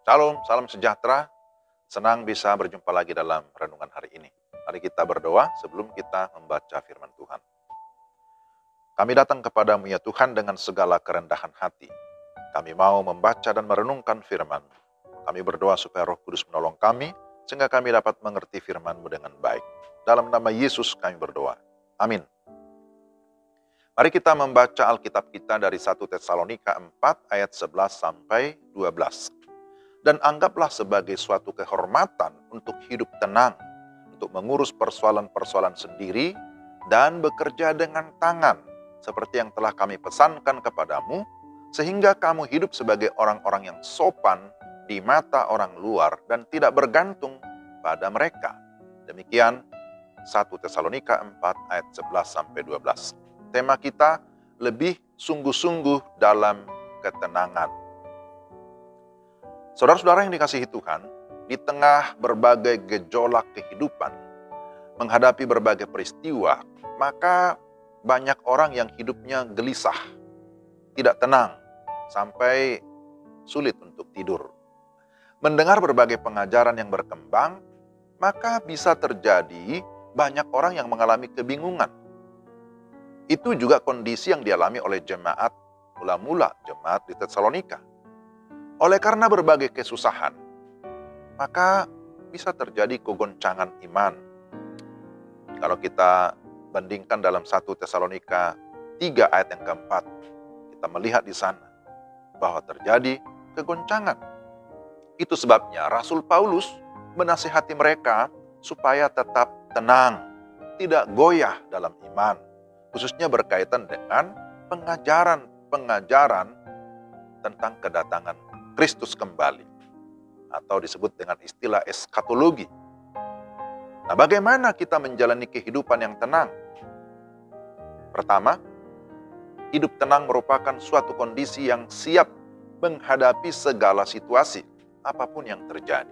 Shalom, salam sejahtera. Senang bisa berjumpa lagi dalam renungan hari ini. Mari kita berdoa sebelum kita membaca firman Tuhan. Kami datang kepadamu ya Tuhan dengan segala kerendahan hati. Kami mau membaca dan merenungkan firman. Kami berdoa supaya Roh Kudus menolong kami, sehingga kami dapat mengerti firman-Mu dengan baik. Dalam nama Yesus kami berdoa. Amin. Mari kita membaca Alkitab kita dari 1 Tesalonika 4 ayat 11 sampai 12. Dan anggaplah sebagai suatu kehormatan untuk hidup tenang, untuk mengurus persoalan-persoalan sendiri, dan bekerja dengan tangan, seperti yang telah kami pesankan kepadamu, sehingga kamu hidup sebagai orang-orang yang sopan di mata orang luar dan tidak bergantung pada mereka. Demikian 1 Tesalonika 4 ayat 11 sampai 12. Tema kita, lebih sungguh-sungguh dalam ketenangan. Saudara-saudara yang dikasihi Tuhan, di tengah berbagai gejolak kehidupan, menghadapi berbagai peristiwa, maka banyak orang yang hidupnya gelisah, tidak tenang, sampai sulit untuk tidur. Mendengar berbagai pengajaran yang berkembang, maka bisa terjadi banyak orang yang mengalami kebingungan. Itu juga kondisi yang dialami oleh jemaat mula-mula, jemaat di Tesalonika. Oleh karena berbagai kesusahan, maka bisa terjadi kegoncangan iman. Kalau kita bandingkan dalam 1 Tesalonika 3 ayat yang keempat, kita melihat di sana bahwa terjadi kegoncangan. Itu sebabnya Rasul Paulus menasihati mereka supaya tetap tenang, tidak goyah dalam iman, khususnya berkaitan dengan pengajaran tentang kedatangan Kristus kembali, atau disebut dengan istilah eskatologi. Nah, bagaimana kita menjalani kehidupan yang tenang? Pertama, hidup tenang merupakan suatu kondisi yang siap menghadapi segala situasi, apapun yang terjadi.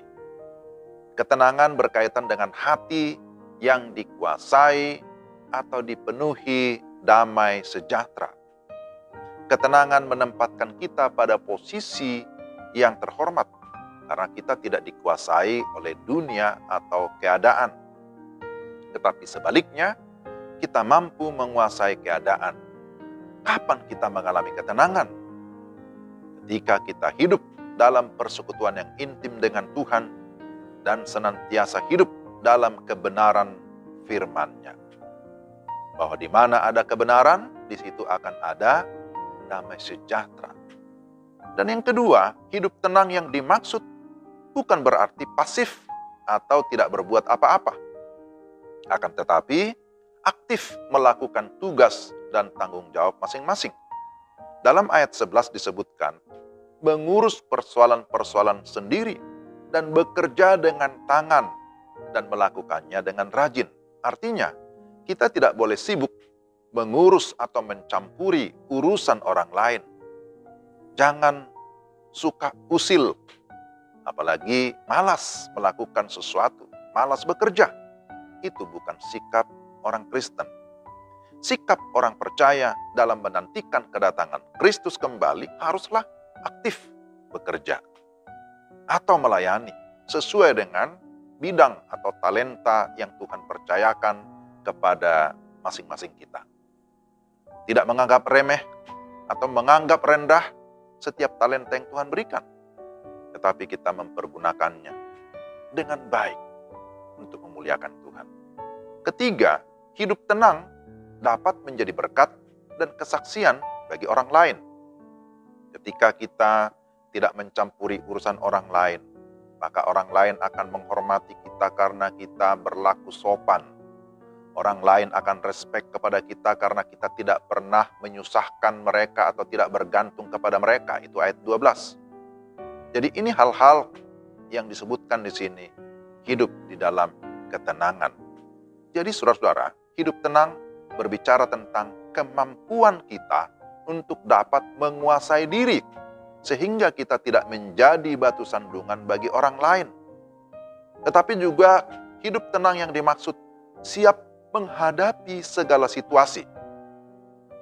Ketenangan berkaitan dengan hati yang dikuasai atau dipenuhi damai sejahtera. Ketenangan menempatkan kita pada posisi yang terhormat, karena kita tidak dikuasai oleh dunia atau keadaan. Tetapi sebaliknya, kita mampu menguasai keadaan. Kapan kita mengalami ketenangan? Ketika kita hidup dalam persekutuan yang intim dengan Tuhan dan senantiasa hidup dalam kebenaran firman-Nya. Bahwa di mana ada kebenaran, di situ akan ada damai sejahtera. Dan yang kedua, hidup tenang yang dimaksud bukan berarti pasif atau tidak berbuat apa-apa. Akan tetapi, aktif melakukan tugas dan tanggung jawab masing-masing. Dalam ayat 11 disebutkan, mengurus persoalan-persoalan sendiri dan bekerja dengan tangan dan melakukannya dengan rajin. Artinya, kita tidak boleh sibuk mengurus atau mencampuri urusan orang lain. Jangan suka usil, apalagi malas melakukan sesuatu, malas bekerja. Itu bukan sikap orang Kristen. Sikap orang percaya dalam menantikan kedatangan Kristus kembali haruslah aktif bekerja atau melayani sesuai dengan bidang atau talenta yang Tuhan percayakan kepada masing-masing kita. Tidak menganggap remeh atau menganggap rendah setiap talenta yang Tuhan berikan, tetapi kita mempergunakannya dengan baik untuk memuliakan Tuhan. Ketiga, hidup tenang dapat menjadi berkat dan kesaksian bagi orang lain. Ketika kita tidak mencampuri urusan orang lain, maka orang lain akan menghormati kita karena kita berlaku sopan. Orang lain akan respek kepada kita karena kita tidak pernah menyusahkan mereka atau tidak bergantung kepada mereka. Itu ayat 12. Jadi ini hal-hal yang disebutkan di sini, hidup di dalam ketenangan. Jadi saudara-saudara, hidup tenang berbicara tentang kemampuan kita untuk dapat menguasai diri, sehingga kita tidak menjadi batu sandungan bagi orang lain. Tetapi juga hidup tenang yang dimaksud siap menghadapi segala situasi,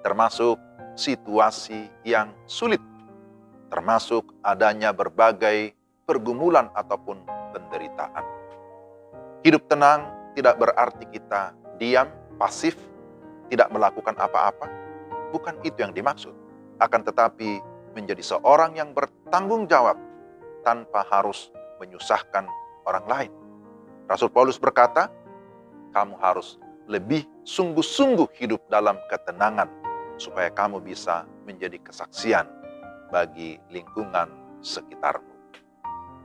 termasuk situasi yang sulit, termasuk adanya berbagai pergumulan ataupun penderitaan. Hidup tenang tidak berarti kita diam, pasif, tidak melakukan apa-apa. Bukan itu yang dimaksud. Akan tetapi menjadi seorang yang bertanggung jawab tanpa harus menyusahkan orang lain. Rasul Paulus berkata, kamu harus lebih sungguh-sungguh hidup dalam ketenangan supaya kamu bisa menjadi kesaksian bagi lingkungan sekitarmu.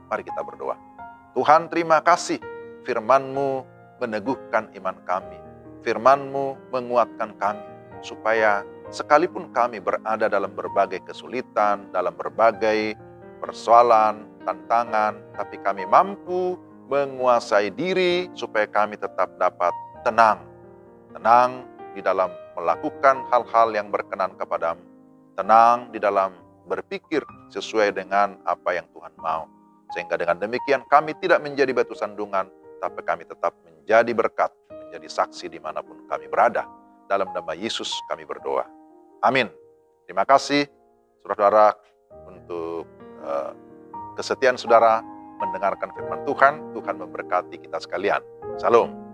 Mari kita berdoa. Tuhan, terima kasih firman-Mu meneguhkan iman kami. Firman-Mu menguatkan kami supaya sekalipun kami berada dalam berbagai kesulitan, dalam berbagai persoalan, tantangan, tapi kami mampu menguasai diri supaya kami tetap dapat tenang. Tenang di dalam melakukan hal-hal yang berkenan kepadamu. Tenang di dalam berpikir sesuai dengan apa yang Tuhan mau. Sehingga dengan demikian kami tidak menjadi batu sandungan, tapi kami tetap menjadi berkat, menjadi saksi dimanapun kami berada. Dalam nama Yesus kami berdoa. Amin. Terima kasih, saudara-saudara, untuk kesetiaan saudara mendengarkan firman Tuhan. Tuhan memberkati kita sekalian. Salam.